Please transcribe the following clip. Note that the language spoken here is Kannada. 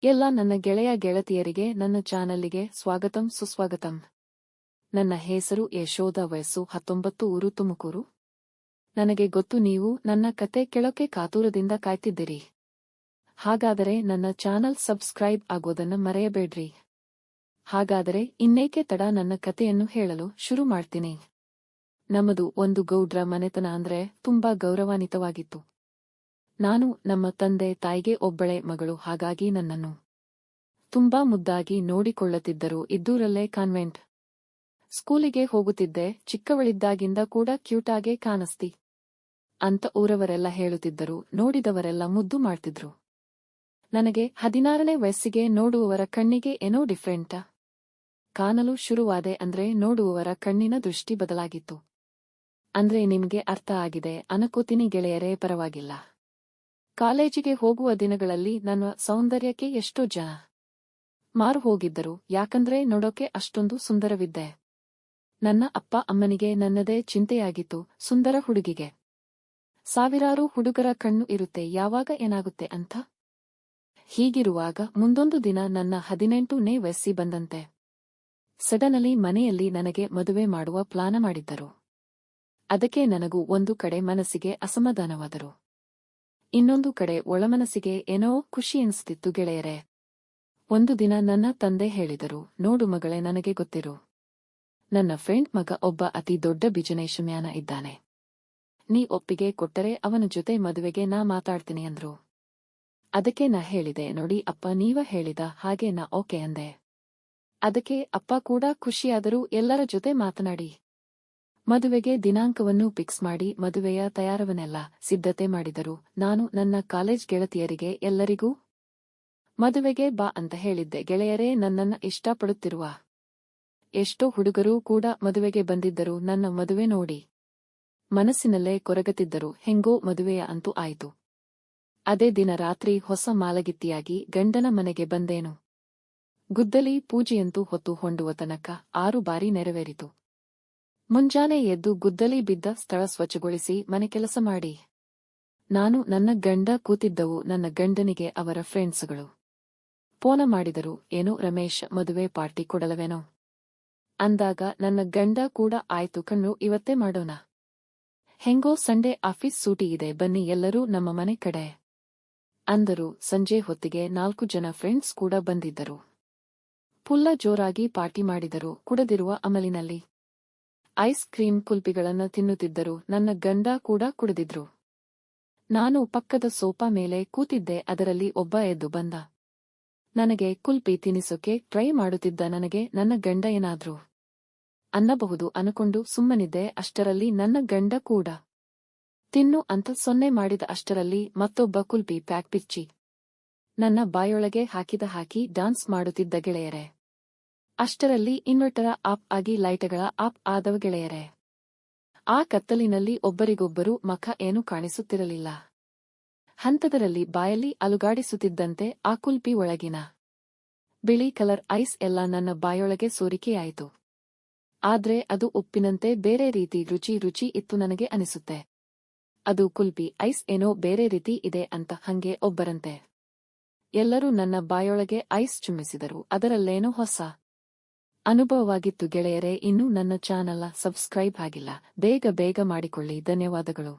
ಎಲ್ಲ ನನ್ನ ಗೆಳೆಯ ಗೆಳತಿಯರಿಗೆ ನನ್ನ ಚಾನಲ್ಲಿಗೆ ಸ್ವಾಗತಂ ಸುಸ್ವಾಗತಂ. ನನ್ನ ಹೆಸರು ಯಶೋಧ, ವಯಸ್ಸು 19, ಊರು ತುಮಕೂರು. ನನಗೆ ಗೊತ್ತು ನೀವು ನನ್ನ ಕತೆ ಕೇಳೋಕೆ ಕಾತುರದಿಂದ ಕಾಯ್ತಿದ್ದೀರಿ. ಹಾಗಾದರೆ ನನ್ನ ಚಾನಲ್ ಸಬ್ಸ್ಕ್ರೈಬ್ ಆಗೋದನ್ನ ಮರೆಯಬೇಡ್ರಿ. ಹಾಗಾದರೆ ಇನ್ನೇಕೆ ತಡ, ನನ್ನ ಕತೆಯನ್ನು ಹೇಳಲು ಶುರು ಮಾಡ್ತೀನಿ. ನಮ್ಮದು ಒಂದು ಗೌಡ್ರ ಮನೆತನ, ಅಂದ್ರೆ ತುಂಬಾ ಗೌರವಾನ್ವಿತವಾಗಿತ್ತು. ನಾನು ನಮ್ಮ ತಂದೆ ತಾಯಿಗೆ ಒಬ್ಬಳೆ ಮಗಳು, ಹಾಗಾಗಿ ನನ್ನನ್ನು ತುಂಬಾ ಮುದ್ದಾಗಿ ನೋಡಿಕೊಳ್ಳುತ್ತಿದ್ದರು. ಇದ್ದೂರಲ್ಲೇ ಕಾನ್ವೆಂಟ್ ಸ್ಕೂಲಿಗೆ ಹೋಗುತ್ತಿದ್ದೆ. ಚಿಕ್ಕವಳಿದ್ದಾಗಿಂದ ಕೂಡ ಕ್ಯೂಟಾಗೆ ಕಾಣಿಸ್ತಿ ಅಂತ ಊರವರೆಲ್ಲ ಹೇಳುತ್ತಿದ್ದರು. ನೋಡಿದವರೆಲ್ಲ ಮುದ್ದು ಮಾಡ್ತಿದ್ರು. ನನಗೆ 16ನೇ ವಯಸ್ಸಿಗೆ ನೋಡುವವರ ಕಣ್ಣಿಗೆ ಏನೋ ಡಿಫ್ರೆಂಟ ಕಾಣಲು ಶುರುವಾದೆ. ಅಂದ್ರೆ ನೋಡುವವರ ಕಣ್ಣಿನ ದೃಷ್ಟಿ ಬದಲಾಗಿತ್ತು. ಅಂದ್ರೆ ನಿಮ್ಗೆ ಅರ್ಥ ಆಗಿದೆ ಅನ್ಕೋತೀನಿ ಗೆಳೆಯರೇ, ಪರವಾಗಿಲ್ಲ. ಕಾಲೇಜಿಗೆ ಹೋಗುವ ದಿನಗಳಲ್ಲಿ ನನ್ನ ಸೌಂದರ್ಯಕ್ಕೆ ಎಷ್ಟೋ ಜನ ಮಾರು ಹೋಗಿದ್ದರು. ಯಾಕಂದ್ರೆ ನೋಡೋಕೆ ಅಷ್ಟೊಂದು ಸುಂದರವಿದ್ದೆ. ನನ್ನ ಅಪ್ಪ ಅಮ್ಮನಿಗೆ ನನ್ನದೇ ಚಿಂತೆಯಾಗಿತ್ತು. ಸುಂದರ ಹುಡುಗಿಗೆ ಸಾವಿರಾರು ಹುಡುಗರ ಕಣ್ಣು ಇರುತ್ತೆ, ಯಾವಾಗ ಏನಾಗುತ್ತೆ ಅಂತ. ಹೀಗಿರುವಾಗ ಮುಂದೊಂದು ದಿನ ನನ್ನ 18ನೇ ವಯಸ್ಸಿ ಬಂದಂತೆ ಸಡನಲಿ ಮನೆಯಲ್ಲಿ ನನಗೆ ಮದುವೆ ಮಾಡುವ ಪ್ಲಾನ ಮಾಡಿದ್ದರು. ಅದಕ್ಕೆ ನನಗೂ ಒಂದು ಕಡೆ ಮನಸ್ಸಿಗೆ ಅಸಮಾಧಾನವಾದರು, ಇನ್ನೊಂದು ಕಡೆ ಒಳಮನಸ್ಸಿಗೆ ಏನೋ ಖುಷಿ ಎನಿಸ್ತಿತ್ತು ಗೆಳೆಯರೇ. ಒಂದು ದಿನ ನನ್ನ ತಂದೆ ಹೇಳಿದರು, ನೋಡು ಮಗಳೇ, ನನಗೆ ಗೊತ್ತಿರು, ನನ್ನ ಫ್ರೆಂಡ್ ಮಗ ಒಬ್ಬ ಅತಿ ದೊಡ್ಡ ಬಿಸಿನೆಸ್ ಮ್ಯಾನ ಇದ್ದಾನೆ. ನೀ ಒಪ್ಪಿಗೆ ಕೊಟ್ಟರೆ ಅವನ ಜೊತೆ ಮದುವೆಗೆ ನಾ ಮಾತಾಡ್ತೀನಿ ಅಂದ್ರು. ಅದಕ್ಕೆ ನಾ ಹೇಳಿದೆ, ನೋಡಿ ಅಪ್ಪ, ನೀವ ಹೇಳಿದ ಹಾಗೆ ನಾ ಓಕೆ ಅಂದೆ. ಅದಕ್ಕೆ ಅಪ್ಪ ಕೂಡ ಖುಷಿಯಾದರೂ. ಎಲ್ಲರ ಜೊತೆ ಮಾತನಾಡಿ ಮದುವೆಗೆ ದಿನಾಂಕವನ್ನು ಫಿಕ್ಸ್ ಮಾಡಿ ಮದುವೆಯ ತಯಾರವನ್ನೆಲ್ಲ ಸಿದ್ಧತೆ ಮಾಡಿದರು. ನಾನು ನನ್ನ ಕಾಲೇಜ್ ಗೆಳತಿಯರಿಗೆ ಎಲ್ಲರಿಗೂ ಮದುವೆಗೆ ಬಾ ಅಂತ ಹೇಳಿದ್ದೆ. ಗೆಳೆಯರೇ, ನನ್ನನ್ನ ಇಷ್ಟಪಡುತ್ತಿರುವ ಎಷ್ಟೋ ಹುಡುಗರು ಕೂಡ ಮದುವೆಗೆ ಬಂದಿದ್ದರು. ನನ್ನ ಮದುವೆ ನೋಡಿ ಮನಸ್ಸಿನಲ್ಲೇ ಕೊರಗುತ್ತಿದ್ದರು. ಹೆಂಗೋ ಮದುವೆಯ ಅಂತೂ ಆಯಿತು. ಅದೇ ದಿನ ರಾತ್ರಿ ಹೊಸ ಮಾಲಗಿತ್ತಿಯಾಗಿ ಗಂಡನ ಮನೆಗೆ ಬಂದೇನು. ಗುದ್ದಲಿ ಪೂಜೆಯಂತೂ ಹೊತ್ತು ಹೊಂಡುವ ತನಕ 6 ಬಾರಿ ನೆರವೇರಿತು. ಮುಂಜಾನೆ ಎದ್ದು ಗುದ್ದಲಿ ಬಿದ್ದ ಸ್ಥಳ ಸ್ವಚ್ಛಗೊಳಿಸಿ ಮನೆ ಕೆಲಸ ಮಾಡಿ ನಾನು ನನ್ನ ಗಂಡ ಕೂತಿದ್ದವು. ನನ್ನ ಗಂಡನಿಗೆ ಅವರ ಫ್ರೆಂಡ್ಸ್ಗಳು ಫೋನ ಮಾಡಿದರು. ಏನು ರಮೇಶ್, ಮದುವೆ ಪಾರ್ಟಿ ಕೊಡಲವೇನೋ ಅಂದಾಗ ನನ್ನ ಗಂಡ ಕೂಡ ಆಯ್ತು ಕಣ್ಣು, ಇವತ್ತೇ ಮಾಡೋಣ. ಹೆಂಗೋ ಸಂಡೇ ಆಫೀಸ್ ಸೂಟಿ ಇದೆ, ಬನ್ನಿ ಎಲ್ಲರೂ ನಮ್ಮ ಮನೆ ಕಡೆ ಅಂದರು. ಸಂಜೆ ಹೊತ್ತಿಗೆ 4 ಜನ ಫ್ರೆಂಡ್ಸ್ ಕೂಡ ಬಂದಿದ್ದರು. ಫುಲ್ಲ ಜೋರಾಗಿ ಪಾರ್ಟಿ ಮಾಡಿದರು. ಕುಡದಿರುವ ಅಮಲಿನಲ್ಲಿ ಐಸ್ ಕ್ರೀಮ್ ಕುಲ್ಪಿಗಳನ್ನ ತಿನ್ನುತ್ತಿದ್ದರು. ನನ್ನ ಗಂಡ ಕೂಡ ಕುಡಿದಿದ್ರು. ನಾನು ಪಕ್ಕದ ಸೋಫಾ ಮೇಲೆ ಕೂತಿದ್ದೆ. ಅದರಲ್ಲಿ ಒಬ್ಬ ಎದ್ದು ಬಂದ. ನನಗೆ ಕುಲ್ಪಿ ತಿನ್ನಿಸೋಕೆ ಟ್ರೈ ಮಾಡುತ್ತಿದ್ದ. ನನಗೆ ನನ್ನ ಗಂಡ ಏನಾದ್ರು ಅನ್ನಬಹುದು ಅನ್ಕೊಂಡು ಸುಮ್ಮನಿದ್ದೆ. ಅಷ್ಟರಲ್ಲಿ ನನ್ನ ಗಂಡ ಕೂಡ ತಿನ್ನು ಅಂತ ಸೊನ್ನೆ ಮಾಡಿದ. ಅಷ್ಟರಲ್ಲಿ ಮತ್ತೊಬ್ಬ ಕುಲ್ಪಿ ಪ್ಯಾಕ್ ಪಿಚ್ಚಿ ನನ್ನ ಬಾಯೊಳಗೆ ಹಾಕಿ ಡಾನ್ಸ್ ಮಾಡುತ್ತಿದ್ದ ಗೆಳೆಯರೇ. ಅಷ್ಟರಲ್ಲಿ ಇನ್ವರ್ಟರ ಆಫ್ ಆಗಿ ಲೈಟ್ಗಳ ಆಫ್ ಆದವ ಗೆಳೆಯರೇ. ಆ ಕತ್ತಲಿನಲ್ಲಿ ಒಬ್ಬರಿಗೊಬ್ಬರು ಮುಖ ಏನೂ ಕಾಣಿಸುತ್ತಿರಲಿಲ್ಲ. ಹಂತದರಲ್ಲಿ ಬಾಯಲ್ಲಿ ಅಲುಗಾಡಿಸುತ್ತಿದ್ದಂತೆ ಆ ಕುಲ್ಪಿ ಒಳಗಿನ ಬಿಳಿ ಕಲರ್ ಐಸ್ ಎಲ್ಲ ನನ್ನ ಬಾಯೊಳಗೆ ಸೋರಿಕೆಯಾಯಿತು. ಆದ್ರೆ ಅದು ಉಪ್ಪಿನಂತೆ ಬೇರೆ ರೀತಿ ರುಚಿ ಇತ್ತು ನನಗೆ ಅನಿಸುತ್ತೆ. ಅದು ಕುಲ್ಪಿ ಐಸ್ ಏನೋ ಬೇರೆ ರೀತಿ ಇದೆ ಅಂತ ಹಂಗೆ ಒಬ್ಬರಂತೆ ಎಲ್ಲರೂ ನನ್ನ ಬಾಯೊಳಗೆ ಐಸ್ ಚುಮ್ಮಿಸಿದರು. ಅದರಲ್ಲೇನೋ ಹೊಸ ಅನುಭವವಾಗಿತ್ತು ಗೆಳೆಯರೇ. ಇನ್ನೂ ನನ್ನ ಚಾನಲ್ ಸಬ್ಸ್ಕ್ರೈಬ್ ಆಗಿಲ್ಲ, ಬೇಗ ಮಾಡಿಕೊಳ್ಳಿ. ಧನ್ಯವಾದಗಳು.